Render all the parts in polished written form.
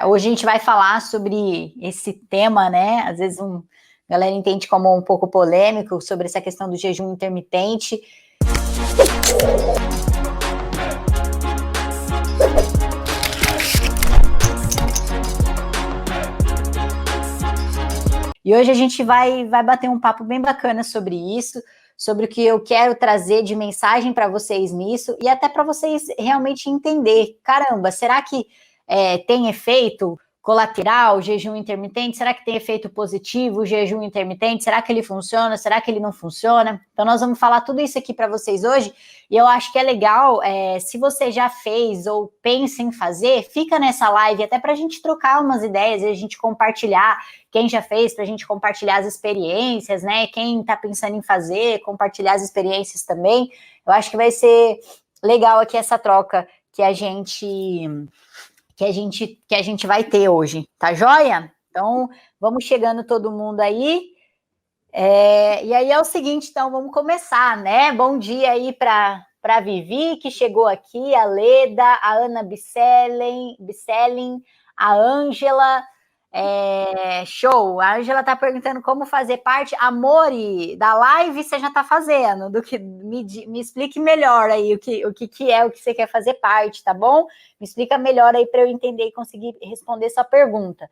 Hoje a gente vai falar sobre esse tema, né? Às vezes a galera entende como um pouco polêmico sobre essa questão do jejum intermitente. E hoje a gente vai bater um papo bem bacana sobre isso, sobre o que eu quero trazer de mensagem para vocês nisso e até para vocês realmente entender. Caramba, será que tem efeito colateral o jejum intermitente? Será que tem efeito positivo o jejum intermitente? Será que ele funciona? Será que ele não funciona? Então nós vamos falar tudo isso aqui para vocês hoje e eu acho que é legal, se você já fez ou pensa em fazer, fica nessa live até para a gente trocar umas ideias e a gente compartilhar quem já fez, para a gente compartilhar as experiências, né? Quem está pensando em fazer, compartilhar as experiências também. Eu acho que vai ser legal aqui essa troca que a gente vai ter hoje, tá joia? Então, vamos chegando todo mundo aí. E aí é o seguinte, então, vamos começar, né? Bom dia aí para Vivi, que chegou aqui, a Leda, a Ana Bissellen, a Ângela. Show, a Ângela está perguntando como fazer parte. Amore, da live você já está fazendo, me explique melhor aí o que é, o que você quer fazer parte, tá bom? Me explica melhor aí para eu entender e conseguir responder sua pergunta.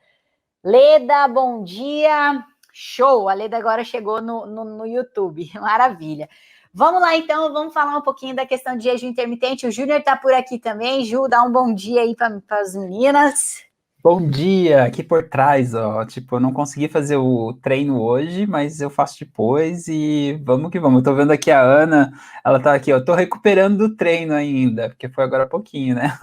Leda, bom dia, show, a Leda agora chegou no YouTube, maravilha. Vamos lá então, vamos falar um pouquinho da questão de jejum intermitente. O Júnior está por aqui também. Ju, dá um bom dia aí para as meninas. Bom dia, aqui por trás, ó, tipo, eu não consegui fazer o treino hoje, mas eu faço depois e vamos que vamos. Eu tô vendo aqui a Ana, ela tá aqui, ó, tô recuperando do treino ainda, porque foi agora há pouquinho, né?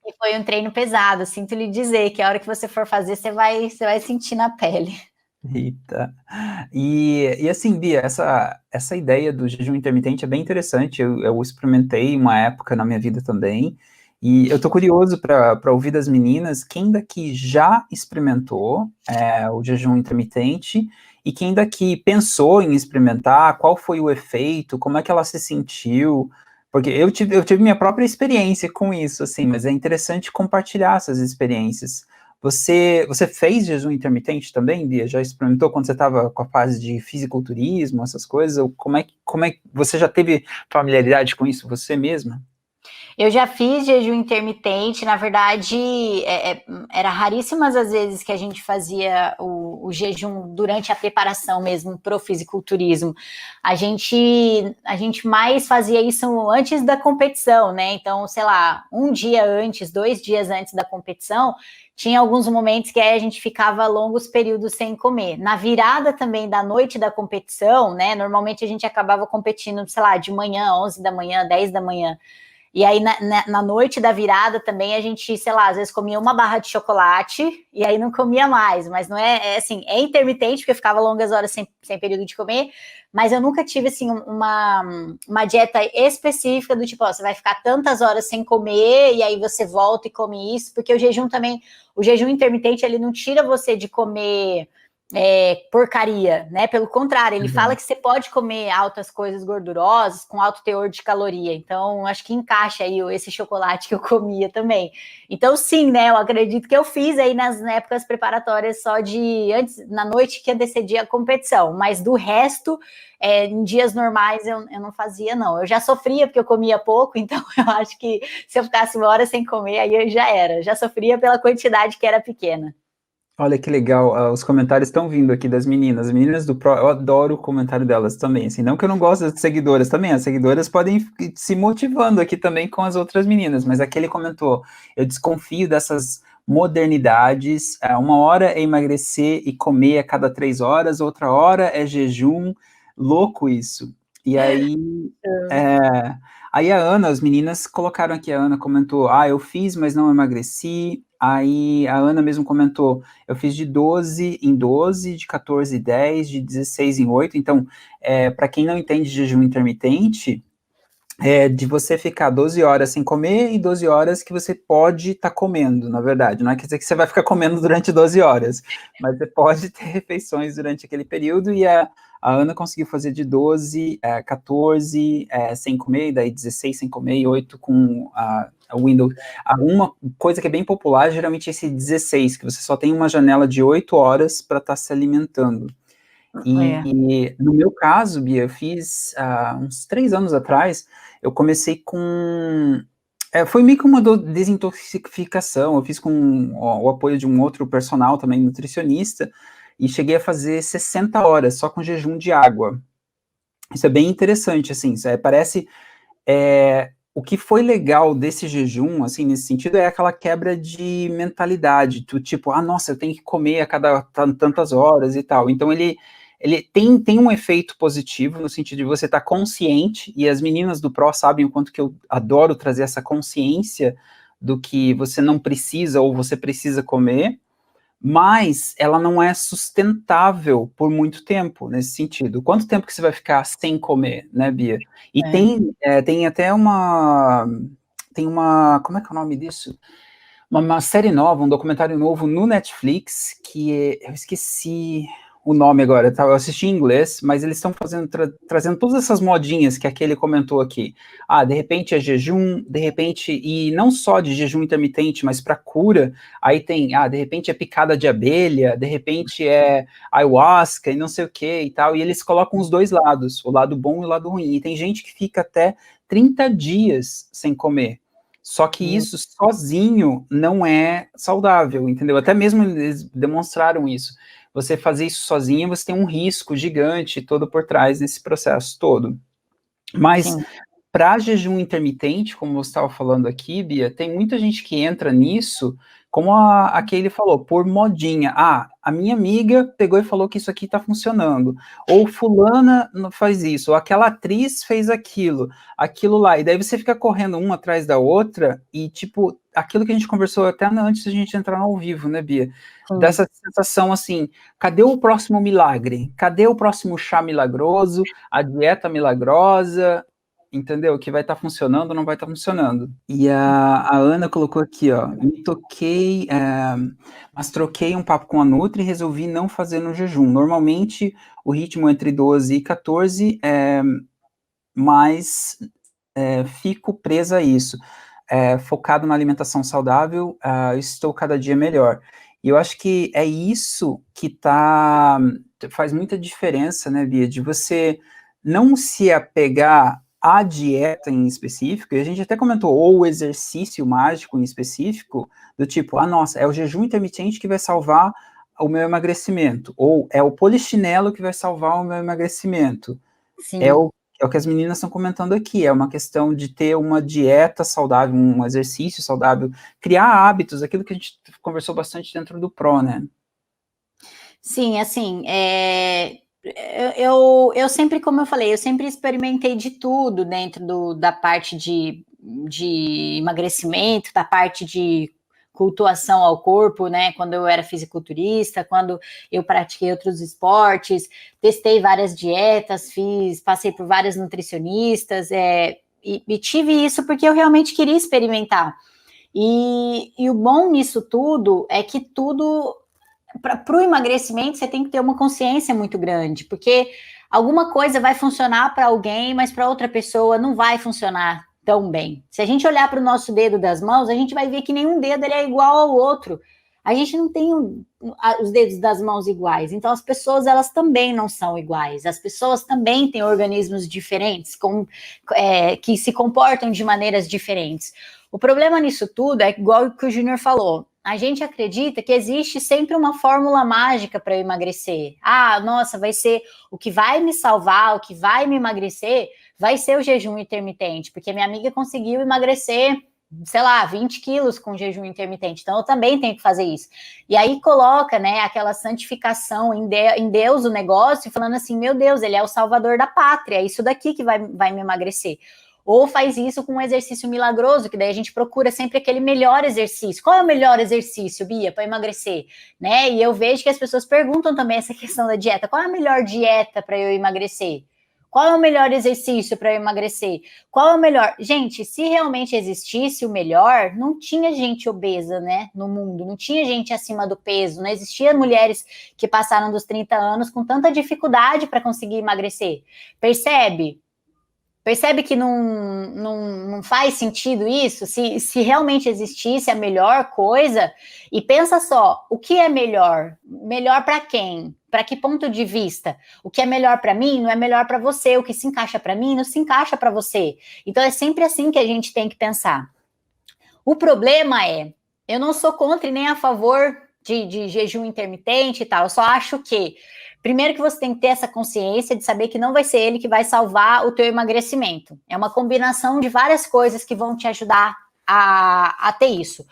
E foi um treino pesado, sinto lhe dizer que a hora que você for fazer, você vai sentir na pele. Eita. E assim, Bia, essa ideia do jejum intermitente é bem interessante, eu experimentei uma época na minha vida também, e eu tô curioso para ouvir das meninas quem daqui já experimentou o jejum intermitente e quem daqui pensou em experimentar, qual foi o efeito, como é que ela se sentiu, porque eu tive minha própria experiência com isso, assim, mas é interessante compartilhar essas experiências. Você fez jejum intermitente também, Bia? Já experimentou quando você estava com a fase de fisiculturismo, essas coisas? Ou como é que você já teve familiaridade com isso você mesma? Eu já fiz jejum intermitente, na verdade, era raríssimas as vezes que a gente fazia o jejum durante a preparação mesmo pro fisiculturismo. A gente mais fazia isso antes da competição, né? Então, sei lá, um dia antes, 2 dias antes da competição, tinha alguns momentos que aí a gente ficava longos períodos sem comer. Na virada também da noite da competição, né? Normalmente a gente acabava competindo, sei lá, de manhã, 11 da manhã, 10 da manhã. E aí, na noite da virada também, a gente, sei lá, às vezes comia uma barra de chocolate e aí não comia mais. Mas não assim, é intermitente, porque eu ficava longas horas sem período de comer, mas eu nunca tive, assim, uma dieta específica do tipo, ó, você vai ficar tantas horas sem comer e aí você volta e come isso, porque o jejum intermitente, ele não tira você de comer porcaria, né? Pelo contrário, ele fala que você pode comer altas coisas gordurosas com alto teor de caloria. Então, acho que encaixa aí esse chocolate que eu comia também. Então, sim, né? Eu acredito que eu fiz aí nas épocas preparatórias só de antes, na noite que antecedia a competição, mas do resto, em dias normais eu não fazia, não. Eu já sofria porque eu comia pouco, então eu acho que se eu ficasse uma hora sem comer, aí eu já era. Já sofria pela quantidade que era pequena. Olha que legal, os comentários estão vindo aqui das meninas. As meninas do Pro, eu adoro o comentário delas também. Assim, não que eu não gosto das seguidoras também, as seguidoras podem ir se motivando aqui também com as outras meninas, mas aquele comentou: eu desconfio dessas modernidades. Uma hora é emagrecer e comer a cada 3 horas, outra hora é jejum. Louco isso. E aí, é, aí a Ana, as meninas colocaram aqui, a Ana comentou: eu fiz, mas não emagreci. Aí a Ana mesmo comentou: eu fiz de 12 em 12, de 14 em 10, de 16 em 8. Então, para quem não entende jejum intermitente, é de você ficar 12 horas sem comer e 12 horas que você pode estar comendo, na verdade. Não é quer dizer que você vai ficar comendo durante 12 horas, mas você pode ter refeições durante aquele período. E a A Ana conseguiu fazer de 12, 14 sem comer, daí 16 sem comer e 8 com a window. Uma coisa que é bem popular, geralmente é esse 16, que você só tem uma janela de 8 horas para estar se alimentando. E no meu caso, Bia, eu fiz uns 3 anos atrás, eu comecei com... foi meio que uma desintoxicação, eu fiz com o apoio de um outro personal também, nutricionista, e cheguei a fazer 60 horas, só com jejum de água. Isso é bem interessante, assim, parece... o que foi legal desse jejum, assim, nesse sentido, é aquela quebra de mentalidade, tipo, nossa, eu tenho que comer a cada tantas horas e tal. Então, ele tem um efeito positivo, no sentido de você estar consciente, e as meninas do Pro sabem o quanto que eu adoro trazer essa consciência do que você não precisa ou você precisa comer, mas ela não é sustentável por muito tempo, nesse sentido. Quanto tempo que você vai ficar sem comer, né, Bia? E tem até como é que é o nome disso? Uma série nova, um documentário novo no Netflix, eu esqueci o nome agora, tá? Eu assisti em inglês, mas eles estão trazendo todas essas modinhas que aquele comentou aqui. De repente é jejum, de repente, e não só de jejum intermitente, mas para cura, aí tem, de repente é picada de abelha, de repente é ayahuasca e não sei o que e tal, e eles colocam os dois lados, o lado bom e o lado ruim, e tem gente que fica até 30 dias sem comer. Só que isso sozinho não é saudável, entendeu? Até mesmo eles demonstraram isso. Você fazer isso sozinho, você tem um risco gigante todo por trás desse processo todo. Mas para jejum intermitente, como você estava falando aqui, Bia, tem muita gente que entra nisso, como a Kaylee falou, por modinha. A minha amiga pegou e falou que isso aqui está funcionando. Ou fulana faz isso, ou aquela atriz fez aquilo lá. E daí você fica correndo uma atrás da outra, e tipo, aquilo que a gente conversou até antes da gente entrar ao vivo, né, Bia? Dessa sensação assim, cadê o próximo milagre? Cadê o próximo chá milagroso? A dieta milagrosa? Entendeu? Que vai estar funcionando ou não vai estar funcionando. E a Ana colocou aqui, ó, mas troquei um papo com a Nutri e resolvi não fazer no jejum. Normalmente, o ritmo é entre 12 e 14, mas fico presa a isso. Focado na alimentação saudável, estou cada dia melhor. E eu acho que é isso que faz muita diferença, né, Bia, de você não se apegar a dieta em específico, e a gente até comentou, ou o exercício mágico em específico, do tipo, nossa, é o jejum intermitente que vai salvar o meu emagrecimento, ou é o polichinelo que vai salvar o meu emagrecimento. Sim. É o que as meninas estão comentando aqui, é uma questão de ter uma dieta saudável, um exercício saudável, criar hábitos, aquilo que a gente conversou bastante dentro do Pro, né? Sim, assim, eu sempre, como eu falei, eu sempre experimentei de tudo dentro da parte de emagrecimento, da parte de cultuação ao corpo, né? Quando eu era fisiculturista, quando eu pratiquei outros esportes, testei várias dietas, passei por várias nutricionistas, e tive isso porque eu realmente queria experimentar. E o bom nisso tudo é que tudo para o emagrecimento, você tem que ter uma consciência muito grande, porque alguma coisa vai funcionar para alguém, mas para outra pessoa não vai funcionar tão bem. Se a gente olhar para o nosso dedo das mãos, a gente vai ver que nenhum dedo ele é igual ao outro. A gente não tem os dedos das mãos iguais. Então, as pessoas, elas também não são iguais. As pessoas também têm organismos diferentes, que se comportam de maneiras diferentes. O problema nisso tudo é igual o que o Júnior falou. A gente acredita que existe sempre uma fórmula mágica para eu emagrecer. Nossa, vai ser o que vai me salvar, o que vai me emagrecer, vai ser o jejum intermitente, porque minha amiga conseguiu emagrecer, sei lá, 20 quilos com jejum intermitente, então eu também tenho que fazer isso. E aí coloca, né, aquela santificação em Deus o negócio, falando assim, meu Deus, ele é o salvador da pátria, é isso daqui que vai me emagrecer. Ou faz isso com um exercício milagroso, que daí a gente procura sempre aquele melhor exercício. Qual é o melhor exercício, Bia, para emagrecer? Né? E eu vejo que as pessoas perguntam também essa questão da dieta. Qual é a melhor dieta para eu emagrecer? Qual é o melhor exercício para emagrecer? Qual é o melhor? Gente, se realmente existisse o melhor, não tinha gente obesa, né, no mundo, não tinha gente acima do peso, não existia mulheres que passaram dos 30 anos com tanta dificuldade para conseguir emagrecer. Percebe? Percebe que não faz sentido isso? Se realmente existisse a melhor coisa, e pensa só, o que é melhor? Melhor para quem? Para que ponto de vista? O que é melhor para mim não é melhor para você, o que se encaixa para mim não se encaixa para você. Então é sempre assim que a gente tem que pensar. O problema é, eu não sou contra e nem a favor de jejum intermitente e tal, eu só acho que primeiro que você tem que ter essa consciência de saber que não vai ser ele que vai salvar o teu emagrecimento. É uma combinação de várias coisas que vão te ajudar a ter isso,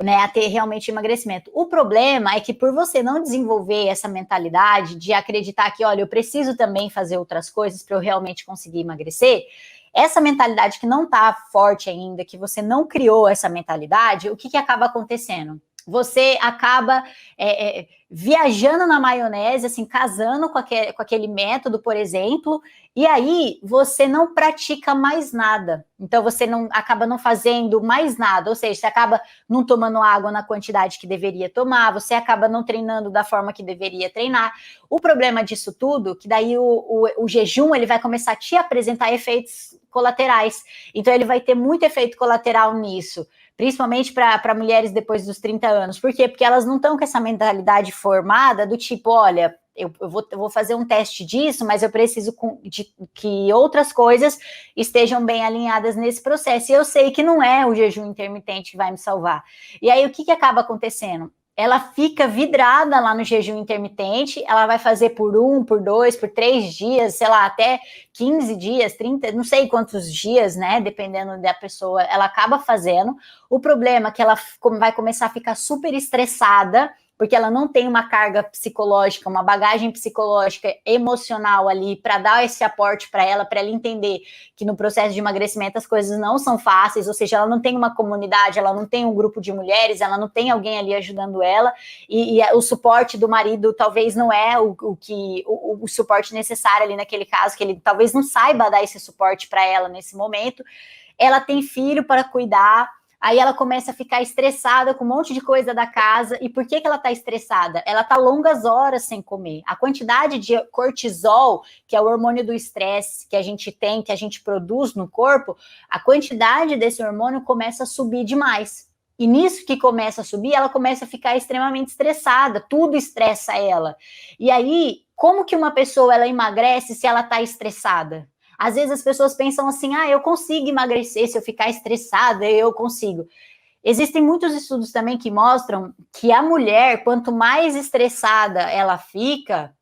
né? A ter realmente emagrecimento. O problema é que por você não desenvolver essa mentalidade de acreditar que, olha, eu preciso também fazer outras coisas para eu realmente conseguir emagrecer, essa mentalidade que não está forte ainda, que você não criou essa mentalidade, o que acaba acontecendo? Você acaba viajando na maionese, assim, casando com aquele método, por exemplo, e aí você não pratica mais nada. Então você acaba não fazendo mais nada, ou seja, você acaba não tomando água na quantidade que deveria tomar, você acaba não treinando da forma que deveria treinar. O problema disso tudo, que daí o jejum ele vai começar a te apresentar efeitos colaterais. Então ele vai ter muito efeito colateral nisso, principalmente para mulheres depois dos 30 anos. Por quê? Porque elas não estão com essa mentalidade formada do tipo, olha, eu vou fazer um teste disso, mas eu preciso de que outras coisas estejam bem alinhadas nesse processo. E eu sei que não é o jejum intermitente que vai me salvar. E aí, o que acaba acontecendo? Ela fica vidrada lá no jejum intermitente, ela vai fazer por 1, por 2, por 3 dias, sei lá, até 15 dias, 30, não sei quantos dias, né, dependendo da pessoa, ela acaba fazendo. O problema é que ela vai começar a ficar super estressada, porque ela não tem uma carga psicológica, uma bagagem psicológica, emocional ali para dar esse aporte para ela entender que no processo de emagrecimento as coisas não são fáceis, ou seja, ela não tem uma comunidade, ela não tem um grupo de mulheres, ela não tem alguém ali ajudando ela, e o suporte do marido talvez não é o suporte necessário ali naquele caso, que ele talvez não saiba dar esse suporte para ela nesse momento. Ela tem filho para cuidar, aí ela começa a ficar estressada com um monte de coisa da casa. E por que ela está estressada? Ela está longas horas sem comer. A quantidade de cortisol, que é o hormônio do estresse que a gente tem, que a gente produz no corpo, a quantidade desse hormônio começa a subir demais. E nisso que começa a subir, ela começa a ficar extremamente estressada, tudo estressa ela. E aí, como que uma pessoa ela emagrece se ela está estressada? Às vezes as pessoas pensam assim, eu consigo emagrecer, se eu ficar estressada, eu consigo. Existem muitos estudos também que mostram que a mulher, quanto mais estressada ela fica,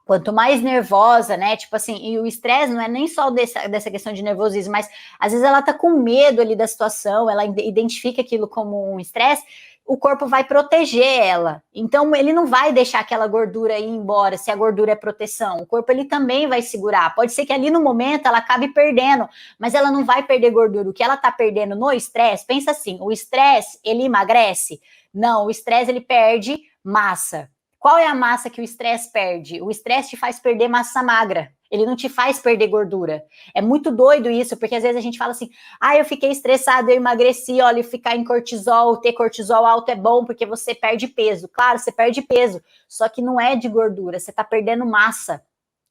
quanto mais nervosa, né, tipo assim, e o estresse não é nem só dessa questão de nervosismo, mas às vezes ela tá com medo ali da situação, ela identifica aquilo como um estresse, o corpo vai proteger ela. Então, ele não vai deixar aquela gordura ir embora, se a gordura é proteção. O corpo, ele também vai segurar. Pode ser que ali no momento ela acabe perdendo, mas ela não vai perder gordura. O que ela tá perdendo no estresse, pensa assim, o estresse, ele emagrece? Não, o estresse, ele perde massa. Qual é a massa que o estresse perde? O estresse te faz perder massa magra. Ele não te faz perder gordura. É muito doido isso, porque às vezes a gente fala assim, eu fiquei estressado, eu emagreci, olha, ficar em cortisol, ter cortisol alto é bom, porque você perde peso. Claro, você perde peso, só que não é de gordura, você tá perdendo massa.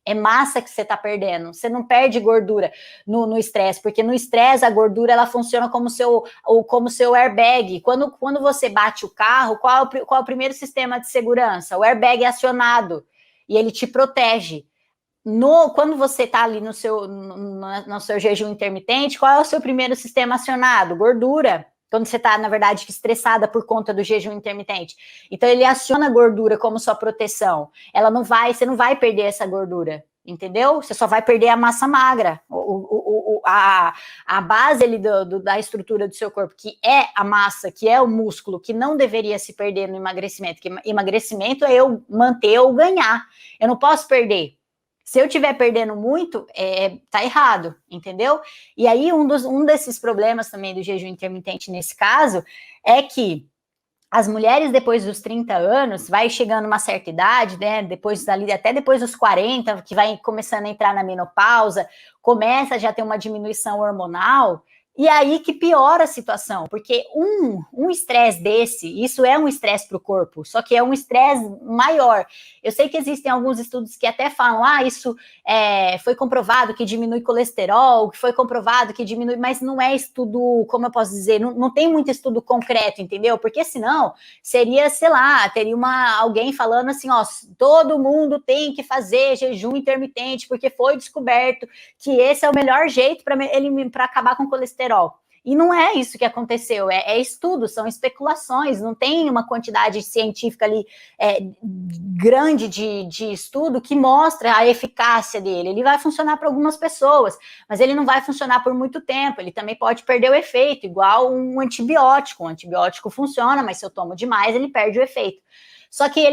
É massa que você tá perdendo. Você não perde gordura no estresse, porque no estresse a gordura ela funciona como seu airbag. Quando você bate o carro, qual é o primeiro sistema de segurança? O airbag é acionado e ele te protege. Quando você está ali no seu jejum intermitente, qual é o seu primeiro sistema acionado? Gordura. Quando você está, na verdade, estressada por conta do jejum intermitente. Então, ele aciona a gordura como sua proteção. Você não vai perder essa gordura, entendeu? Você só vai perder a massa magra. A base ali da estrutura do seu corpo, que é a massa, que é o músculo, que não deveria se perder no emagrecimento. Porque emagrecimento é eu manter ou ganhar. Eu não posso perder. Se eu estiver perdendo muito, tá errado, entendeu? E aí, um desses problemas também do jejum intermitente nesse caso é que as mulheres depois dos 30 anos, vai chegando uma certa idade, né, depois dali, até depois dos 40, que vai começando a entrar na menopausa, começa a já ter uma diminuição hormonal, e aí que piora a situação, porque um estresse desse, isso é um estresse para o corpo, só que é um estresse maior. Eu sei que existem alguns estudos que até falam, isso foi comprovado que diminui colesterol, que foi comprovado que diminui, mas não é estudo, como eu posso dizer, não tem muito estudo concreto, entendeu? Porque senão seria, sei lá, teria alguém falando assim, todo mundo tem que fazer jejum intermitente, porque foi descoberto que esse é o melhor jeito para acabar com o colesterol. E não é isso que aconteceu, é estudo, são especulações, não tem uma quantidade científica ali grande de estudo que mostra a eficácia dele. Ele vai funcionar para algumas pessoas, mas ele não vai funcionar por muito tempo, ele também pode perder o efeito, igual um antibiótico. Um antibiótico funciona, mas se eu tomo demais, ele perde o efeito. Só que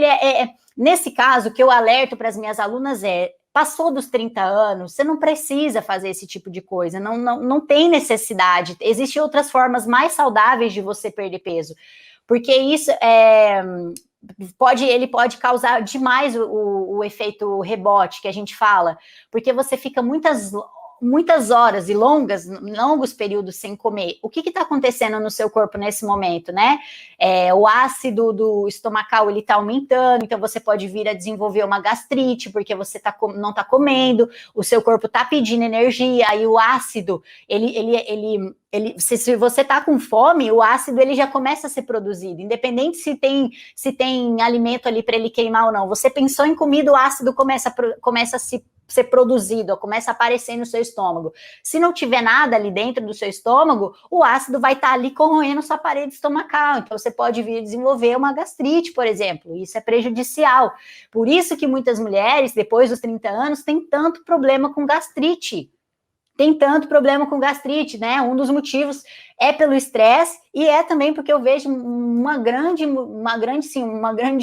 nesse caso, o que eu alerto para as minhas alunas passou dos 30 anos, você não precisa fazer esse tipo de coisa, não tem necessidade. Existem outras formas mais saudáveis de você perder peso, porque isso ele pode causar demais o efeito rebote que a gente fala, porque você fica muitas horas e longos períodos sem comer. O que está acontecendo no seu corpo nesse momento, né? O ácido do estomacal, ele está aumentando, então você pode vir a desenvolver uma gastrite, porque você não está comendo, o seu corpo está pedindo energia, aí o ácido, se você está com fome, o ácido ele já começa a ser produzido, independente se tem alimento ali para ele queimar ou não. Você pensou em comida, o ácido começa a ser produzido, começa a aparecer no seu estômago. Se não tiver nada ali dentro do seu estômago, o ácido vai estar ali corroendo sua parede estomacal, então você pode vir a desenvolver uma gastrite, por exemplo, isso é prejudicial. Por isso que muitas mulheres, depois dos 30 anos, têm tanto problema com gastrite. Né? Um dos motivos é pelo estresse e é também porque eu vejo uma grande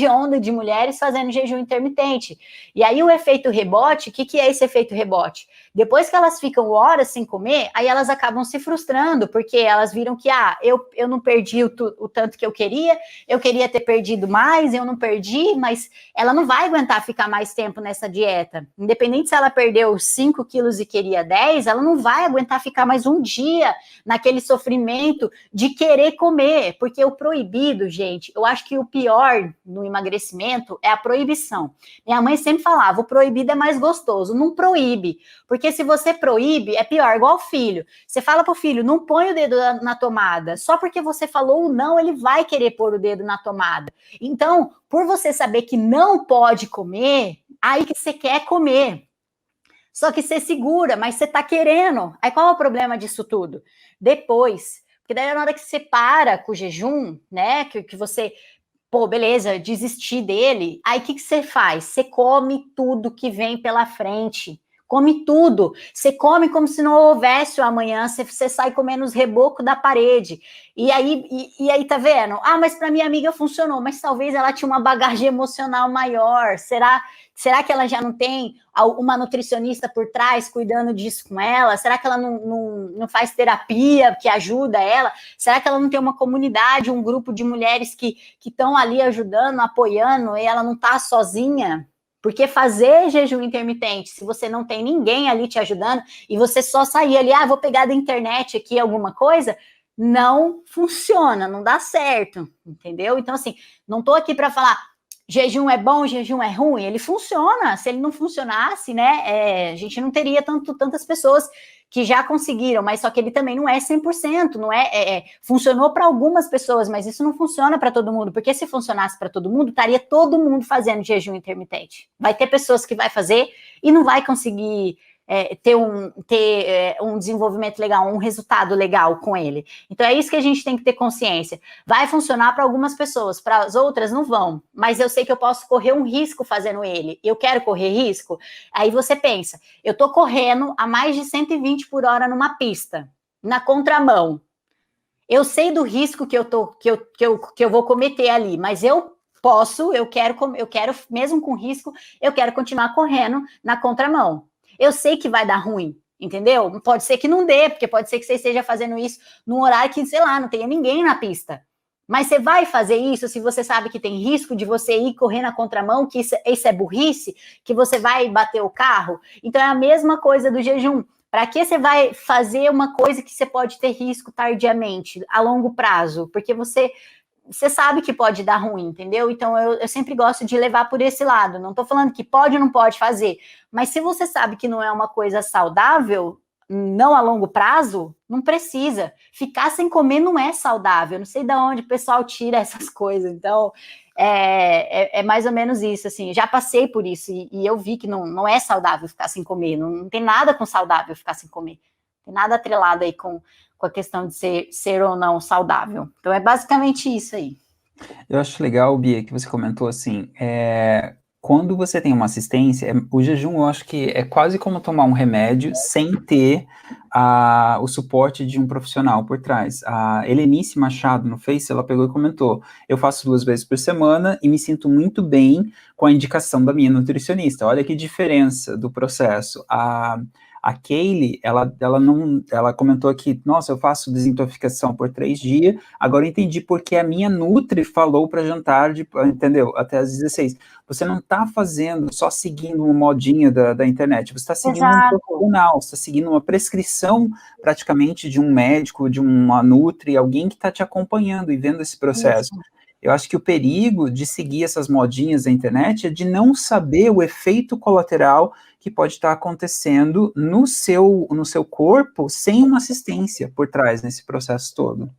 onda de mulheres fazendo jejum intermitente. E aí o efeito rebote, o que é esse efeito rebote? Depois que elas ficam horas sem comer, aí elas acabam se frustrando, porque elas viram que, eu não perdi o tanto que eu queria ter perdido mais, eu não perdi, mas ela não vai aguentar ficar mais tempo nessa dieta. Independente se ela perdeu 5 quilos e queria 10, ela não vai aguentar ficar mais um dia naquele sofrimento de querer comer, porque o proibido, gente, eu acho que o pior no emagrecimento é a proibição. Minha mãe sempre falava, o proibido é mais gostoso. Não proíbe, porque se você proíbe, é pior, igual o filho. Você fala pro filho, não põe o dedo na tomada, só porque você falou não, ele vai querer pôr o dedo na tomada. Então, por você saber que não pode comer, aí que você quer comer. Só que você segura, mas você tá querendo. Aí qual é o problema disso tudo? Depois, porque daí na hora que você para com o jejum, né, que você, beleza, desistir dele, aí o que você faz? Você come tudo que vem pela frente. Come tudo. Você come como se não houvesse o amanhã, você sai comendo os rebocos da parede. E aí tá vendo? Mas para minha amiga funcionou, mas talvez ela tinha uma bagagem emocional maior. Será que ela já não tem uma nutricionista por trás cuidando disso com ela? Será que ela não faz terapia que ajuda ela? Será que ela não tem uma comunidade, um grupo de mulheres que estão ali ajudando, apoiando, e ela não está sozinha? Porque fazer jejum intermitente, se você não tem ninguém ali te ajudando, e você só sair ali, vou pegar da internet aqui alguma coisa, não funciona, não dá certo, entendeu? Então, assim, não estou aqui para falar jejum é bom, jejum é ruim, ele funciona. Se ele não funcionasse, né, a gente não teria tantas pessoas que já conseguiram, mas só que ele também não é 100%, funcionou para algumas pessoas, mas isso não funciona para todo mundo, porque se funcionasse para todo mundo, estaria todo mundo fazendo jejum intermitente. Vai ter pessoas que vai fazer e não vai conseguir ter um desenvolvimento legal, um resultado legal com ele. Então é isso que a gente tem que ter consciência. Vai funcionar para algumas pessoas, para as outras não vão, mas eu sei que eu posso correr um risco fazendo ele. Eu quero correr risco? Aí você pensa, eu estou correndo a mais de 120 por hora numa pista, na contramão. Eu sei do risco que eu vou cometer ali, mas eu quero, mesmo com risco, eu quero continuar correndo na contramão. Eu sei que vai dar ruim, entendeu? Pode ser que não dê, porque pode ser que você esteja fazendo isso num horário que, sei lá, não tenha ninguém na pista. Mas você vai fazer isso se você sabe que tem risco de você ir correr na contramão, que isso é burrice, que você vai bater o carro? Então é a mesma coisa do jejum. Para que você vai fazer uma coisa que você pode ter risco tardiamente, a longo prazo? Porque você sabe que pode dar ruim, entendeu? Então eu sempre gosto de levar por esse lado. Não estou falando que pode ou não pode fazer, mas se você sabe que não é uma coisa saudável, não a longo prazo, não precisa. Ficar sem comer não é saudável. Não sei de onde o pessoal tira essas coisas. Então, é mais ou menos isso, assim. Já passei por isso e eu vi que não é saudável ficar sem comer. Não tem nada com saudável ficar sem comer. Não tem nada atrelado aí com a questão de ser ou não saudável. Então, é basicamente isso aí. Eu acho legal, Bia, que você comentou assim, quando você tem uma assistência, o jejum eu acho que é quase como tomar um remédio sem ter o suporte de um profissional por trás. A Helenice Machado no Face, ela pegou e comentou, eu faço 2 vezes por semana e me sinto muito bem com a indicação da minha nutricionista. Olha que diferença do processo. A Kaylee, ela comentou aqui, nossa, eu faço desintoxicação por 3 dias, agora eu entendi porque a minha Nutri falou para jantar, entendeu? Até às 16. Você não está fazendo, só seguindo uma modinha da internet, você está seguindo um profissional, você está seguindo uma prescrição praticamente de um médico, de uma Nutri, alguém que está te acompanhando e vendo esse processo. Isso. Eu acho que o perigo de seguir essas modinhas da internet é de não saber o efeito colateral que pode estar acontecendo no seu corpo sem uma assistência por trás nesse processo todo.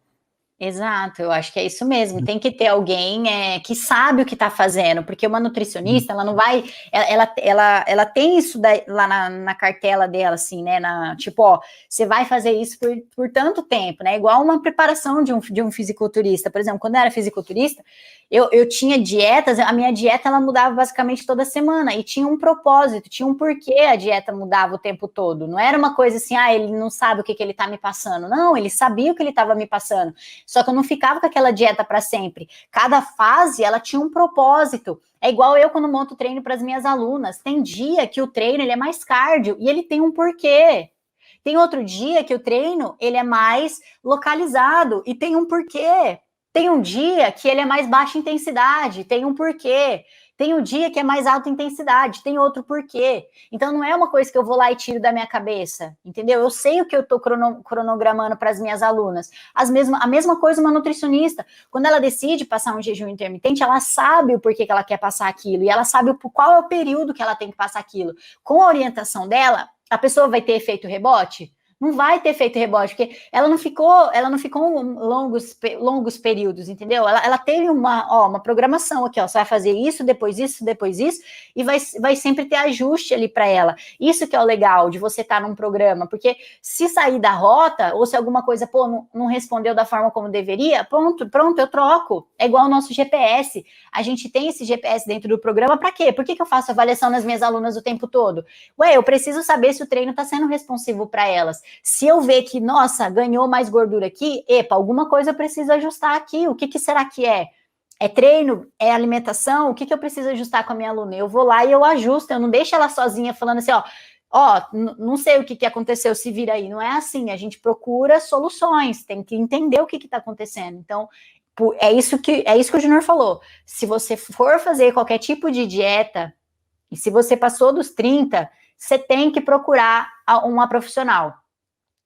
Exato, eu acho que é isso mesmo. Tem que ter alguém que sabe o que está fazendo, porque uma nutricionista, ela não vai, ela tem isso lá na cartela dela, assim, né? Tipo, ó, você vai fazer isso por tanto tempo, né? Igual uma preparação de um fisiculturista. Por exemplo, quando eu era fisiculturista, eu tinha dietas, a minha dieta ela mudava basicamente toda semana e tinha um propósito, tinha um porquê a dieta mudava o tempo todo. Não era uma coisa assim, ele não sabe o que ele está me passando. Não, ele sabia o que ele estava me passando. Só que eu não ficava com aquela dieta para sempre. Cada fase, ela tinha um propósito. É igual eu quando monto treino para as minhas alunas. Tem dia que o treino ele é mais cardio e ele tem um porquê. Tem outro dia que o treino ele é mais localizado e tem um porquê. Tem um dia que ele é mais baixa intensidade, tem um porquê. Tem um dia que é mais alta intensidade, tem outro porquê. Então não é uma coisa que eu vou lá e tiro da minha cabeça, entendeu? Eu sei o que eu estou cronogramando para as minhas alunas. A mesma coisa uma nutricionista. Quando ela decide passar um jejum intermitente, ela sabe o porquê que ela quer passar aquilo e ela sabe qual é o período que ela tem que passar aquilo. Com a orientação dela, a pessoa vai ter efeito rebote? Não vai ter efeito rebote, porque ela não ficou longos períodos, entendeu? Ela teve uma programação aqui, ó, você vai fazer isso, depois isso, e vai sempre ter ajuste ali para ela. Isso que é o legal de você estar num programa, porque se sair da rota, ou se alguma coisa, não respondeu da forma como deveria, pronto, eu troco. É igual o nosso GPS. A gente tem esse GPS dentro do programa, para quê? Por que eu faço avaliação nas minhas alunas o tempo todo? Eu preciso saber se o treino está sendo responsivo para elas. Se eu ver que, nossa, ganhou mais gordura aqui, alguma coisa eu preciso ajustar aqui. O que será que é? É treino? É alimentação? O que eu preciso ajustar com a minha aluna? Eu vou lá e eu ajusto, eu não deixo ela sozinha falando assim, não sei o que aconteceu, se vira aí. Não é assim, a gente procura soluções, tem que entender o que está acontecendo. Então, é isso que o Junior falou. Se você for fazer qualquer tipo de dieta, e se você passou dos 30, você tem que procurar uma profissional.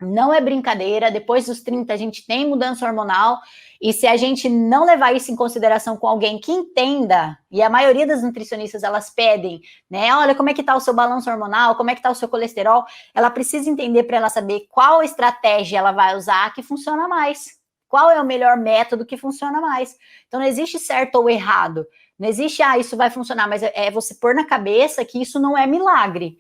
Não é brincadeira, depois dos 30 a gente tem mudança hormonal, e se a gente não levar isso em consideração com alguém que entenda, e a maioria das nutricionistas elas pedem, né, olha como é que tá o seu balanço hormonal, como é que tá o seu colesterol, ela precisa entender para ela saber qual estratégia ela vai usar que funciona mais, qual é o melhor método que funciona mais. Então não existe certo ou errado, não existe, isso vai funcionar, mas é você pôr na cabeça que isso não é milagre.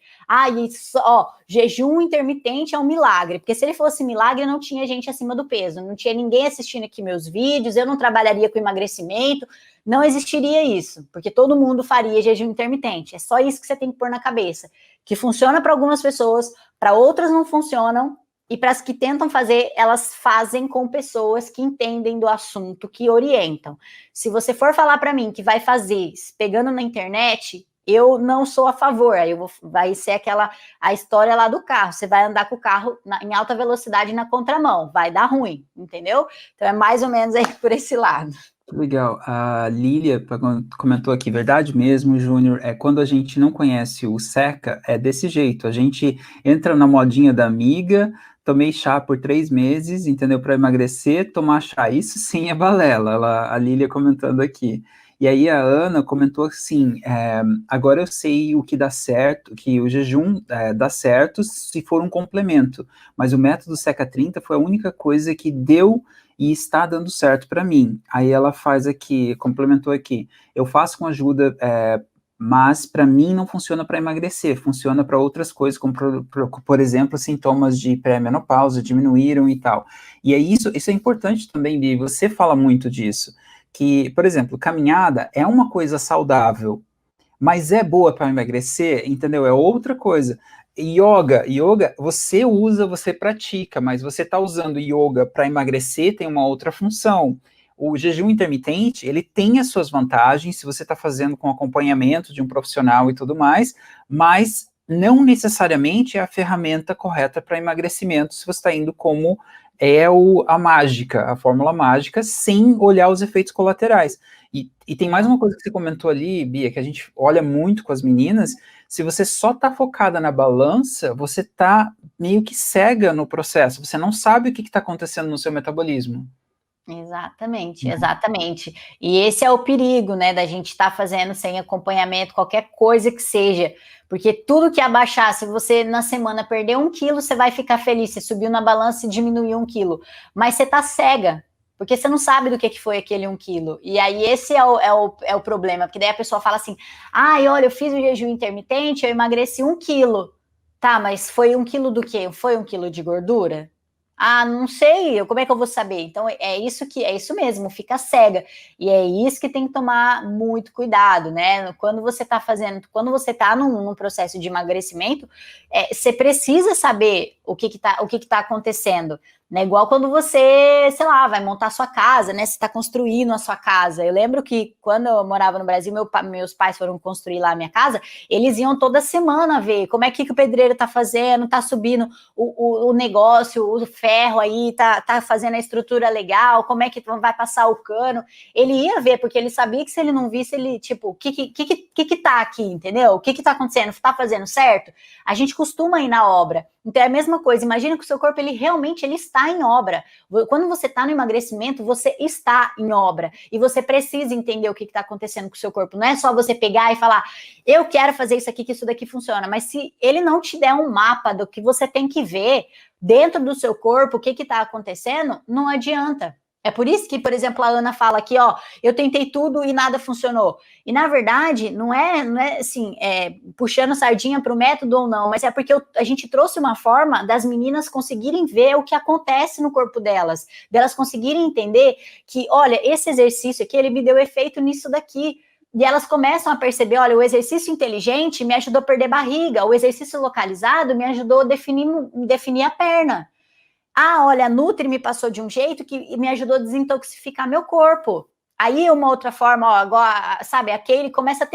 Jejum intermitente é um milagre, porque se ele fosse milagre, não tinha gente acima do peso, não tinha ninguém assistindo aqui meus vídeos, eu não trabalharia com emagrecimento, não existiria isso, porque todo mundo faria jejum intermitente. É só isso que você tem que pôr na cabeça, que funciona para algumas pessoas, para outras não funcionam, e para as que tentam fazer, elas fazem com pessoas que entendem do assunto, que orientam. Se você for falar para mim que vai fazer pegando na internet, eu não sou a favor. Aí vai ser a história lá do carro. Você vai andar com o carro em alta velocidade na contramão, vai dar ruim, entendeu? Então é mais ou menos aí por esse lado. Legal. A Lília comentou aqui, verdade mesmo, Júnior, quando a gente não conhece o Seca, é desse jeito, a gente entra na modinha da amiga, tomei chá por 3 meses, entendeu, para emagrecer, tomar chá, isso sim é balela, a Lília comentando aqui. E aí a Ana comentou assim, agora eu sei o que dá certo, que o jejum dá certo se for um complemento, mas o método Seca 30 foi a única coisa que deu e está dando certo para mim. Aí ela faz aqui, complementou aqui, eu faço com ajuda, mas para mim não funciona para emagrecer, funciona para outras coisas, como por exemplo, sintomas de pré-menopausa diminuíram e tal. E é isso é importante também, Bi, você fala muito disso, que, por exemplo, caminhada é uma coisa saudável, mas é boa para emagrecer, entendeu? É outra coisa. Yoga, você usa, você pratica, mas você está usando yoga para emagrecer, tem uma outra função. O jejum intermitente, ele tem as suas vantagens, se você está fazendo com acompanhamento de um profissional e tudo mais, mas não necessariamente é a ferramenta correta para emagrecimento, se você está indo como a mágica, a fórmula mágica, sem olhar os efeitos colaterais. E tem mais uma coisa que você comentou ali, Bia, que a gente olha muito com as meninas, se você só está focada na balança, você está meio que cega no processo, você não sabe o que está acontecendo no seu metabolismo. Exatamente, exatamente. E esse é o perigo, né, da gente estar fazendo sem acompanhamento, qualquer coisa que seja, porque tudo que abaixar, se você na semana perder 1 quilo, você vai ficar feliz, você subiu na balança e diminuiu 1 quilo, mas você tá cega, porque você não sabe do que foi aquele 1 quilo, e aí esse é o problema, porque daí a pessoa fala assim, ai, olha, eu fiz o jejum intermitente, eu emagreci 1 quilo, tá, mas foi 1 quilo do quê? Foi 1 quilo de gordura? Ah, não sei, como é que eu vou saber? Então é isso mesmo, fica cega. E é isso que tem que tomar muito cuidado, né? Quando você está num processo de emagrecimento, você precisa saber o que tá acontecendo. Né? Igual quando você, sei lá, vai montar a sua casa, né? Você está construindo a sua casa. Eu lembro que quando eu morava no Brasil, meus pais foram construir lá a minha casa, eles iam toda semana ver como é que o pedreiro tá fazendo, tá subindo o negócio, o ferro aí, tá fazendo a estrutura legal, como é que vai passar o cano. Ele ia ver, porque ele sabia que se ele não visse, ele, tipo, o que tá aqui, entendeu? O que tá acontecendo? Tá fazendo certo? A gente costuma ir na obra. Então é a mesma coisa, imagina que o seu corpo, ele está em obra. Quando você está no emagrecimento, você está em obra. E você precisa entender o que está acontecendo com o seu corpo. Não é só você pegar e falar, eu quero fazer isso aqui, que isso daqui funciona. Mas se ele não te der um mapa do que você tem que ver dentro do seu corpo, o que está acontecendo, não adianta. É por isso que, por exemplo, a Ana fala aqui, ó, eu tentei tudo e nada funcionou. E, na verdade, não é assim, puxando sardinha para o método ou não, mas é porque a gente trouxe uma forma das meninas conseguirem ver o que acontece no corpo delas conseguirem entender que, olha, esse exercício aqui, ele me deu efeito nisso daqui. E elas começam a perceber, olha, o exercício inteligente me ajudou a perder barriga, o exercício localizado me ajudou a definir a perna. Ah, olha, a Nutri me passou de um jeito que me ajudou a desintoxicar meu corpo. Aí uma outra forma, ó, agora, sabe, aquele começa a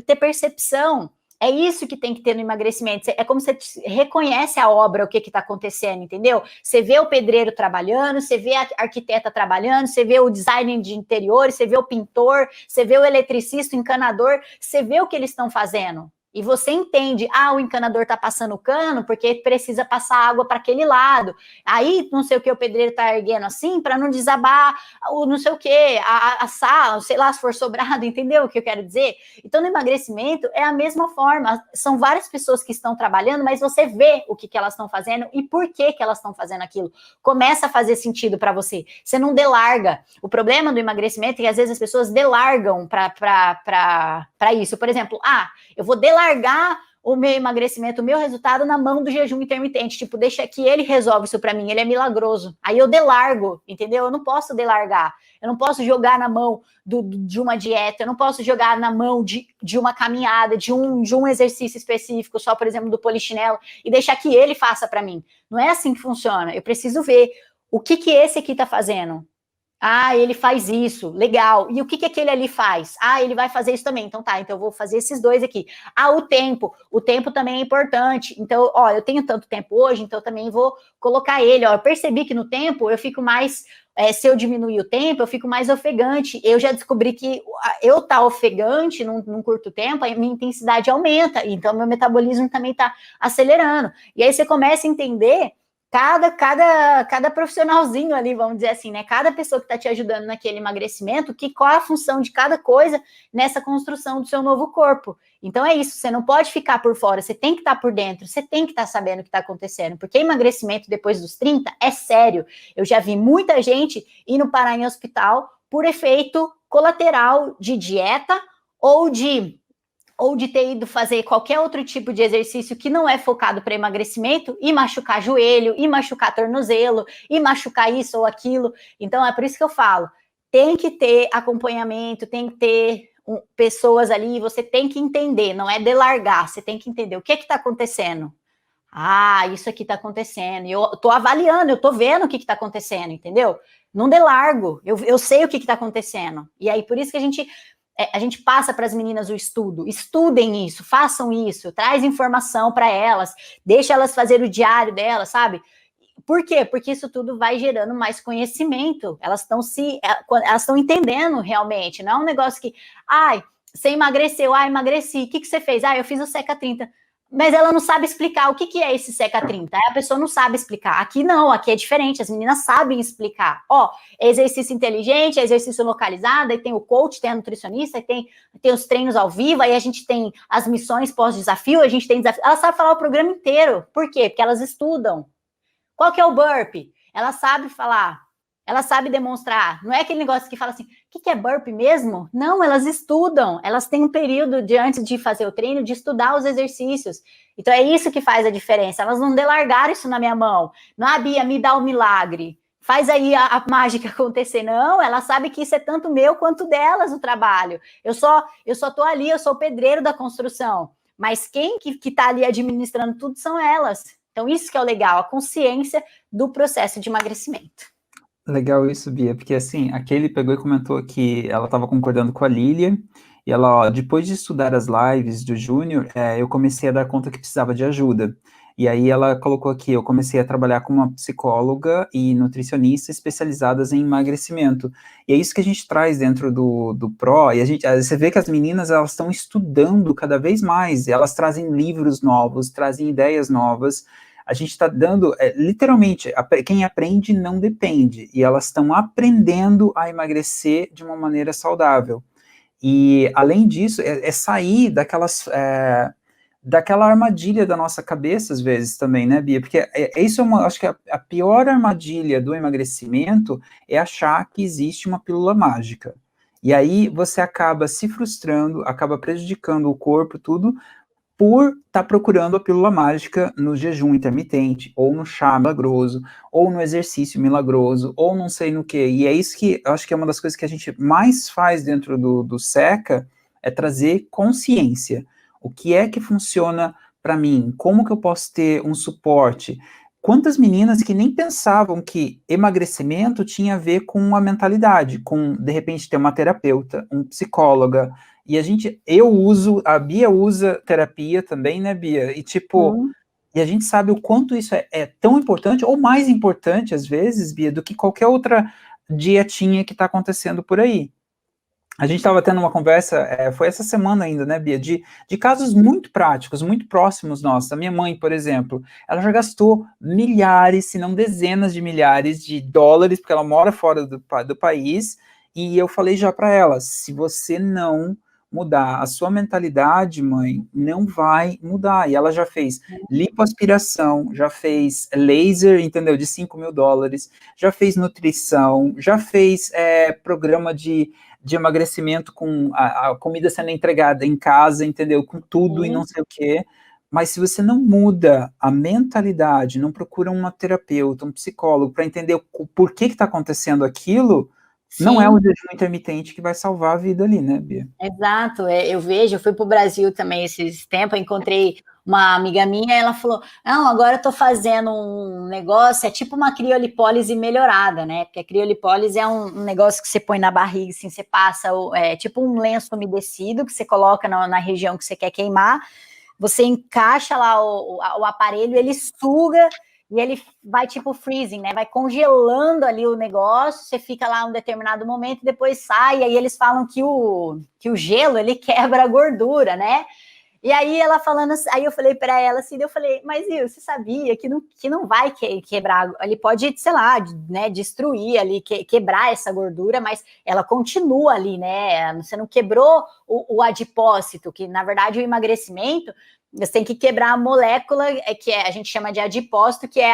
ter percepção. É isso que tem que ter no emagrecimento. É como você reconhece a obra, o que está acontecendo, entendeu? Você vê o pedreiro trabalhando, você vê a arquiteta trabalhando, você vê o designer de interiores, você vê o pintor, você vê o eletricista, o encanador, você vê o que eles estão fazendo. E você entende, o encanador tá passando o cano porque precisa passar água para aquele lado. Aí, não sei o que, o pedreiro tá erguendo assim para não desabar o não sei o que, a sal, sei lá, se for sobrado, entendeu o que eu quero dizer? Então, no emagrecimento é a mesma forma. São várias pessoas que estão trabalhando, mas você vê o que elas estão fazendo e por que elas estão fazendo aquilo. Começa a fazer sentido para você. Você não delarga. O problema do emagrecimento é que às vezes as pessoas delargam para isso. Por exemplo, eu vou delargar o meu emagrecimento, o meu resultado na mão do jejum intermitente, tipo, deixa que ele resolve isso para mim, ele é milagroso. Aí eu delargo, entendeu? Eu não posso delargar, eu não posso jogar na mão de uma dieta, eu não posso jogar na mão de uma caminhada, de um exercício específico, só, por exemplo, do polichinelo, e deixar que ele faça para mim. Não é assim que funciona. Eu preciso ver o que esse aqui tá fazendo. Ah, ele faz isso, legal. E o que que aquele ali faz? Ah, ele vai fazer isso também. Então tá, então eu vou fazer esses dois aqui. Ah, o tempo também é importante. Então, ó, eu tenho tanto tempo hoje, então eu também vou colocar ele. Ó, eu percebi que no tempo eu fico mais, se eu diminuir o tempo, eu fico mais ofegante. Eu já descobri que eu tá ofegante num curto tempo, a minha intensidade aumenta, então meu metabolismo também tá acelerando. E aí você começa a entender cada profissionalzinho ali, vamos dizer assim, né? Cada pessoa que está te ajudando naquele emagrecimento, qual é a função de cada coisa nessa construção do seu novo corpo. Então é isso, você não pode ficar por fora, você tem que estar por dentro, você tem que estar sabendo o que está acontecendo, porque emagrecimento depois dos 30 é sério. Eu já vi muita gente indo parar em hospital por efeito colateral de dieta ou de ter ido fazer qualquer outro tipo de exercício que não é focado para emagrecimento e machucar joelho, e machucar tornozelo, e machucar isso ou aquilo. Então, é por isso que eu falo, tem que ter acompanhamento, tem que ter pessoas ali, você tem que entender, não é delargar, você tem que entender o que está acontecendo. Ah, isso aqui está acontecendo, e eu estou avaliando, eu estou vendo o que está acontecendo, entendeu? Não delargo, eu sei o que está acontecendo. E aí, por isso que a gente passa para as meninas o estudo, estudem isso, façam isso, traz informação para elas, deixa elas fazer o diário delas, sabe? Por quê? Porque isso tudo vai gerando mais conhecimento, elas estão entendendo realmente, não é um negócio que, ai, você emagreceu, emagreci, o que você fez? Eu fiz o Seca 30. Mas ela não sabe explicar o que é esse Seca 30. A pessoa não sabe explicar. Aqui não, aqui é diferente. As meninas sabem explicar. Ó, é exercício inteligente, é exercício localizado, aí tem o coach, tem a nutricionista, aí tem os treinos ao vivo, aí a gente tem as missões pós-desafio, a gente tem desafio. Ela sabe falar o programa inteiro. Por quê? Porque elas estudam. Qual que é o burpee? Ela sabe falar. Ela sabe demonstrar. Não é aquele negócio que fala assim, o que é burpee mesmo? Não, elas estudam. Elas têm um período antes de fazer o treino de estudar os exercícios. Então é isso que faz a diferença. Elas não delargaram isso na minha mão. Não, Bia, me dá o milagre. Faz aí a mágica acontecer. Não, ela sabe que isso é tanto meu quanto delas o trabalho. Eu só tô ali, eu sou o pedreiro da construção. Mas quem que tá ali administrando tudo são elas. Então isso que é o legal, a consciência do processo de emagrecimento. Legal isso, Bia, porque assim, aquele pegou e comentou que ela estava concordando com a Lília, e ela, ó, depois de estudar as lives do Júnior, eu comecei a dar conta que precisava de ajuda. E aí ela colocou aqui, eu comecei a trabalhar com uma psicóloga e nutricionista especializadas em emagrecimento. E é isso que a gente traz dentro do PRO, e você vê que as meninas, elas estão estudando cada vez mais, elas trazem livros novos, trazem ideias novas. A gente está dando, literalmente, quem aprende não depende, e elas estão aprendendo a emagrecer de uma maneira saudável. E, além disso, sair daquela armadilha da nossa cabeça, às vezes, também, né, Bia? Porque isso acho que a pior armadilha do emagrecimento é achar que existe uma pílula mágica. E aí você acaba se frustrando, acaba prejudicando o corpo, tudo, por estar procurando a pílula mágica no jejum intermitente, ou no chá milagroso, ou no exercício milagroso, ou não sei no que. E é isso que eu acho que é uma das coisas que a gente mais faz dentro do SECA, é trazer consciência. O que é que funciona para mim? Como que eu posso ter um suporte? Quantas meninas que nem pensavam que emagrecimento tinha a ver com a mentalidade, com, de repente, ter uma terapeuta, um psicóloga. E a Bia usa terapia também, né, Bia? E tipo, e a gente sabe o quanto isso é tão importante, ou mais importante, às vezes, Bia, do que qualquer outra dietinha que está acontecendo por aí. A gente estava tendo uma conversa, foi essa semana ainda, né, Bia, de casos muito práticos, muito próximos nossos. A minha mãe, por exemplo, ela já gastou milhares, se não dezenas de milhares de dólares, porque ela mora fora do país, e eu falei já para ela, se você não mudar a sua mentalidade, mãe, não vai mudar. E ela já fez lipoaspiração, já fez laser, entendeu, de $5.000, já fez nutrição, já fez programa de emagrecimento com a comida sendo entregada em casa, entendeu? Com tudo e não sei o quê. Mas se você não muda a mentalidade, não procura uma terapeuta, um psicólogo, para entender o porquê que está acontecendo aquilo, Sim. Não é o jejum intermitente que vai salvar a vida ali, né, Bia? Exato, eu fui para o Brasil também esses tempos, encontrei uma amiga minha, ela falou, não, agora eu tô fazendo um negócio, é tipo uma criolipólise melhorada, né? Porque a criolipólise é um negócio que você põe na barriga, assim, você passa, é tipo um lenço umedecido que você coloca na região que você quer queimar, você encaixa lá o aparelho, ele suga e ele vai tipo freezing, né? Vai congelando ali o negócio, você fica lá um determinado momento e depois sai, e aí eles falam que o gelo, ele quebra a gordura, né? E aí ela falando assim, aí eu falei para ela assim, eu falei, mas você sabia que não vai quebrar, ele pode, sei lá, né, destruir ali, quebrar essa gordura, mas ela continua ali, né? Você não quebrou o adipócito, que na verdade o emagrecimento, você tem que quebrar a molécula que a gente chama de adipócito, que é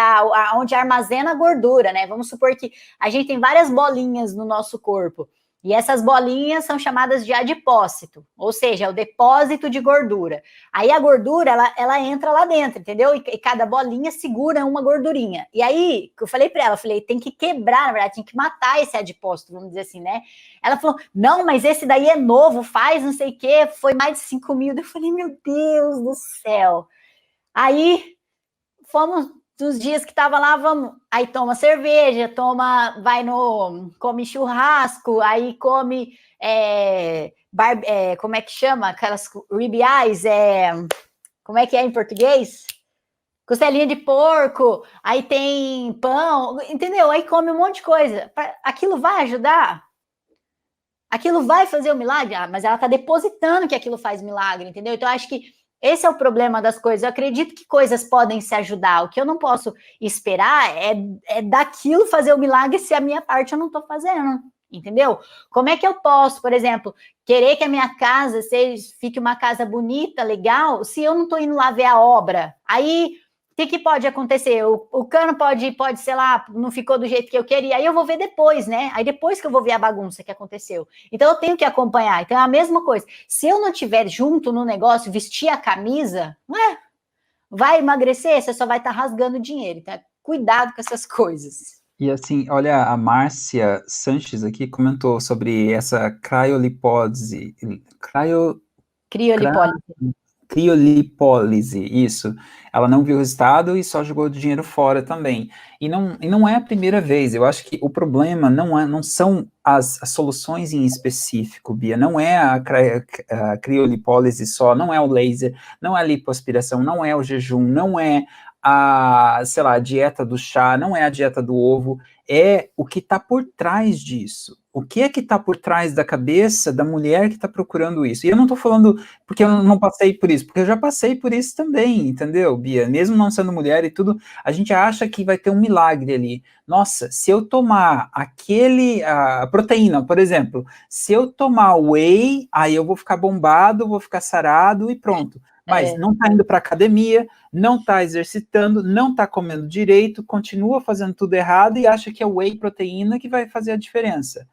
onde armazena a gordura, né? Vamos supor que a gente tem várias bolinhas no nosso corpo. E essas bolinhas são chamadas de adipócito, ou seja, é o depósito de gordura. Aí a gordura, ela entra lá dentro, entendeu? E cada bolinha segura uma gordurinha. E aí, eu falei para ela, eu falei, tem que quebrar, na verdade, tem que matar esse adipócito, vamos dizer assim, né? Ela falou, não, mas esse daí é novo, faz não sei o quê, foi mais de 5 mil. Eu falei, meu Deus do céu. Aí, fomos dos dias que tava lá, vamos, aí toma cerveja, come churrasco, aí come, como é que chama? Aquelas ribeyes, como é que é em português? Costelinha de porco, aí tem pão, entendeu? Aí come um monte de coisa. Aquilo vai ajudar? Aquilo vai fazer o milagre? Mas ela tá depositando que aquilo faz milagre, entendeu? Então, eu acho que esse é o problema das coisas. Eu acredito que coisas podem se ajudar. O que eu não posso esperar é daquilo fazer o milagre se a minha parte eu não estou fazendo, entendeu? Como é que eu posso, por exemplo, querer que a minha casa fique uma casa bonita, legal, se eu não estou indo lá ver a obra? Aí, o que pode acontecer? O cano pode, sei lá, não ficou do jeito que eu queria, aí eu vou ver depois, né? Aí depois que eu vou ver a bagunça que aconteceu. Então eu tenho que acompanhar. Então é a mesma coisa. Se eu não estiver junto no negócio, vestir a camisa, vai emagrecer, você só vai estar rasgando dinheiro. Então cuidado com essas coisas. E assim, olha, a Márcia Sanches aqui comentou sobre essa criolipólise, Criolipólise. criolipólise, isso. Ela não viu o resultado e só jogou o dinheiro fora também. E não é a primeira vez. Eu acho que o problema não são as soluções em específico, Bia. Não é a criolipólise só, não é o laser, não é a lipoaspiração, não é o jejum, não é sei lá, a dieta do chá, não é a dieta do ovo, é o que está por trás disso. O que é que está por trás da cabeça da mulher que está procurando isso? E eu não estou falando porque eu não passei por isso, porque eu já passei por isso também, entendeu, Bia? Mesmo não sendo mulher e tudo, a gente acha que vai ter um milagre ali. Nossa, se eu tomar a proteína, por exemplo, se eu tomar whey, aí eu vou ficar bombado, vou ficar sarado e pronto. Mas não está indo para academia, não está exercitando, não está comendo direito, continua fazendo tudo errado e acha que é o whey proteína que vai fazer a diferença.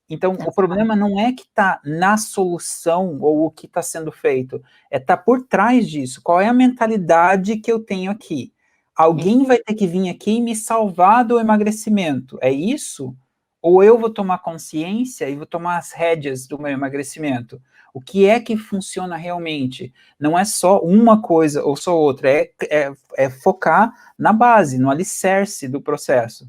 Então, o problema não é que está na solução ou o que está sendo feito, tá por trás disso. Qual é a mentalidade que eu tenho aqui? Alguém vai ter que vir aqui e me salvar do emagrecimento. É isso? Ou eu vou tomar consciência e vou tomar as rédeas do meu emagrecimento? O que é que funciona realmente? Não é só uma coisa ou só outra, é focar na base, no alicerce do processo.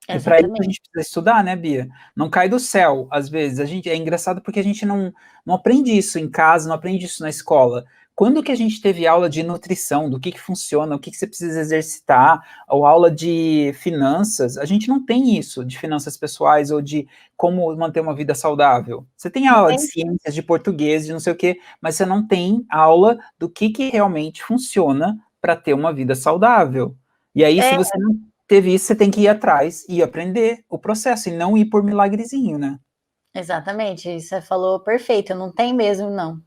E para isso a gente precisa estudar, né, Bia? Não cai do céu, às vezes. É engraçado porque a gente não aprende isso em casa, não aprende isso na escola. Quando que a gente teve aula de nutrição, do que funciona, o que você precisa exercitar, ou aula de finanças? A gente não tem isso, de finanças pessoais ou de como manter uma vida saudável. Você tem aula de ciências, de português, de não sei o quê, mas você não tem aula do que realmente funciona para ter uma vida saudável. E aí, se você não teve isso, você tem que ir atrás e aprender o processo, e não ir por milagrezinho, né? Exatamente, você falou perfeito, não tem mesmo, não.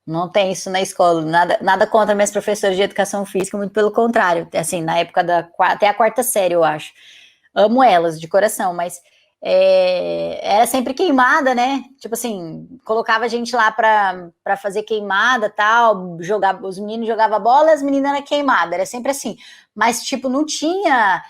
Não tem isso na escola, nada contra minhas professoras de educação física, muito pelo contrário, assim, na época até a quarta série, eu acho. Amo elas, de coração, mas era sempre queimada, né? Tipo assim, colocava a gente lá para fazer queimada, tal, os meninos jogavam bola, as meninas eram queimadas, era sempre assim. mas, tipo, não tinha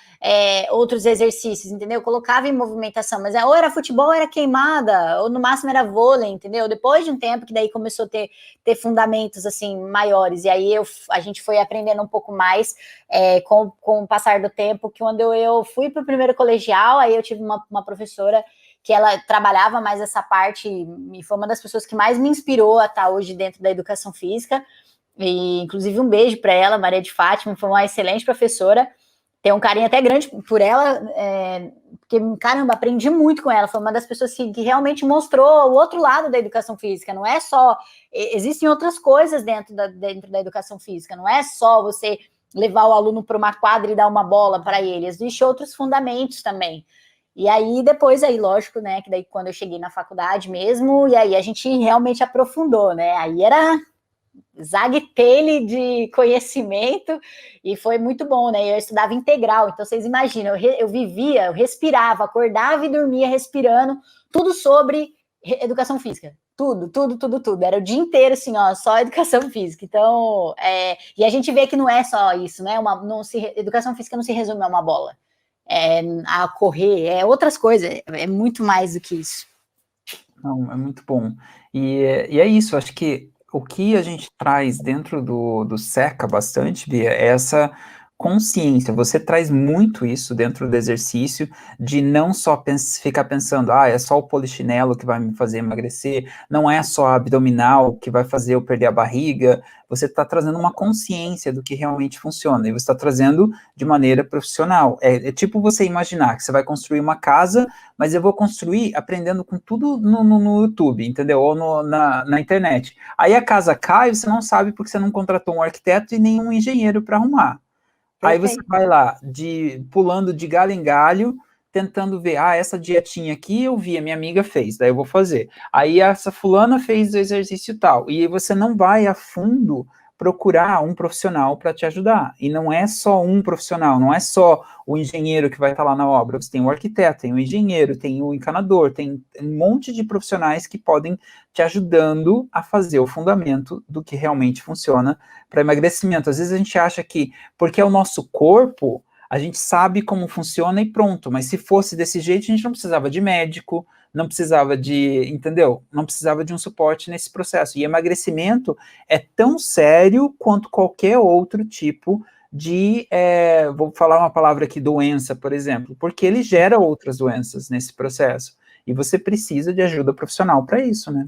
outros exercícios, entendeu? Eu colocava em movimentação, mas ou era futebol, ou era queimada, ou no máximo era vôlei, entendeu? Depois de um tempo que daí começou a ter fundamentos, assim, maiores, e aí a gente foi aprendendo um pouco mais com o passar do tempo, que quando eu fui para o primeiro colegial, aí eu tive uma professora que ela trabalhava mais essa parte, e foi uma das pessoas que mais me inspirou a estar hoje dentro da educação física, e inclusive um beijo para ela, Maria de Fátima, foi uma excelente professora, tem um carinho até grande por ela, porque, caramba, aprendi muito com ela, foi uma das pessoas que realmente mostrou o outro lado da educação física, não é só, existem outras coisas dentro da educação física, não é só você levar o aluno para uma quadra e dar uma bola para ele, existem outros fundamentos também. E aí, depois, aí, lógico, né, que daí quando eu cheguei na faculdade mesmo, e aí a gente realmente aprofundou, né, aí era zague-tele de conhecimento, e foi muito bom, né, eu estudava integral, então vocês imaginam, eu vivia, eu respirava, acordava e dormia respirando, tudo sobre educação física, tudo, era o dia inteiro, assim, ó, só educação física, então, e a gente vê que não é só isso, né, educação física não se resume a uma bola, a correr, outras coisas, é muito mais do que isso. Não, é muito bom. E é isso, acho que o que a gente traz dentro do SECA bastante, Bia, é essa consciência. Você traz muito isso dentro do exercício, de não só ficar pensando, é só o polichinelo que vai me fazer emagrecer, não é só a abdominal que vai fazer eu perder a barriga. Você está trazendo uma consciência do que realmente funciona, e você está trazendo de maneira profissional. É tipo você imaginar que você vai construir uma casa, mas eu vou construir aprendendo com tudo no YouTube, entendeu? Ou na internet. Aí a casa cai e você não sabe porque você não contratou um arquiteto e nenhum engenheiro para arrumar. Aí você vai lá, pulando de galho em galho, tentando ver, essa dietinha aqui eu vi, a minha amiga fez, daí eu vou fazer. Aí essa fulana fez o exercício tal, e você não vai a fundo procurar um profissional para te ajudar. E não é só um profissional, não é só o engenheiro que vai estar lá na obra, você tem o arquiteto, tem o engenheiro, tem o encanador, tem um monte de profissionais que podem te ajudando a fazer o fundamento do que realmente funciona para emagrecimento. Às vezes a gente acha que, porque é o nosso corpo, a gente sabe como funciona e pronto, mas se fosse desse jeito, a gente não precisava de médico, não precisava entendeu? Não precisava de um suporte nesse processo. E emagrecimento é tão sério quanto qualquer outro tipo de, vou falar uma palavra aqui, doença, por exemplo, porque ele gera outras doenças nesse processo. E você precisa de ajuda profissional para isso, né?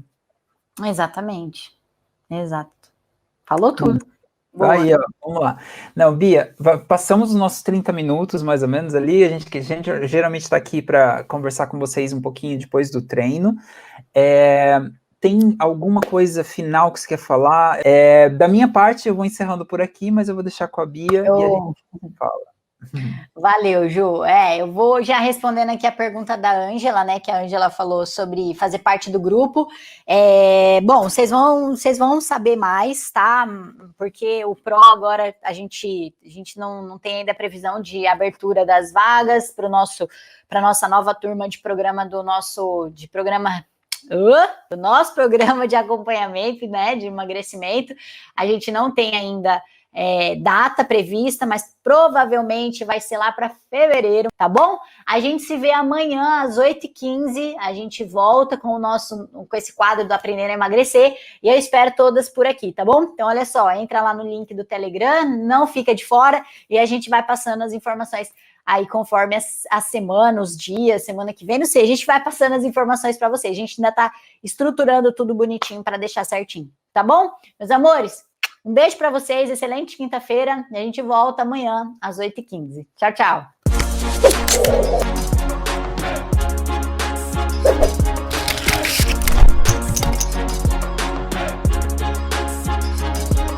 Exatamente. Exato. Falou tudo. Aí, ó, vamos lá. Não, Bia, passamos os nossos 30 minutos, mais ou menos, ali. A gente geralmente está aqui para conversar com vocês um pouquinho depois do treino. Tem alguma coisa final que você quer falar? Da minha parte, eu vou encerrando por aqui, mas eu vou deixar com a Bia e a gente fala. Valeu, Ju. Eu vou já respondendo aqui a pergunta da Ângela, né? Que a Ângela falou sobre fazer parte do grupo. Bom, vocês vão saber mais, tá? Porque o Pro agora a gente não tem ainda previsão de abertura das vagas para nossa nova turma de programa do nosso programa de acompanhamento, né? De emagrecimento. A gente não tem ainda data prevista, mas provavelmente vai ser lá para fevereiro, tá bom? A gente se vê amanhã às 8h15, a gente volta com esse quadro do Aprender a Emagrecer, e eu espero todas por aqui, tá bom? Então, olha só, entra lá no link do Telegram, não fica de fora, e a gente vai passando as informações aí conforme a semana, os dias, semana que vem, não sei, a gente vai passando as informações para vocês, a gente ainda tá estruturando tudo bonitinho para deixar certinho, tá bom? Meus amores, um beijo para vocês, excelente quinta-feira, e a gente volta amanhã às 8h15. Tchau, tchau.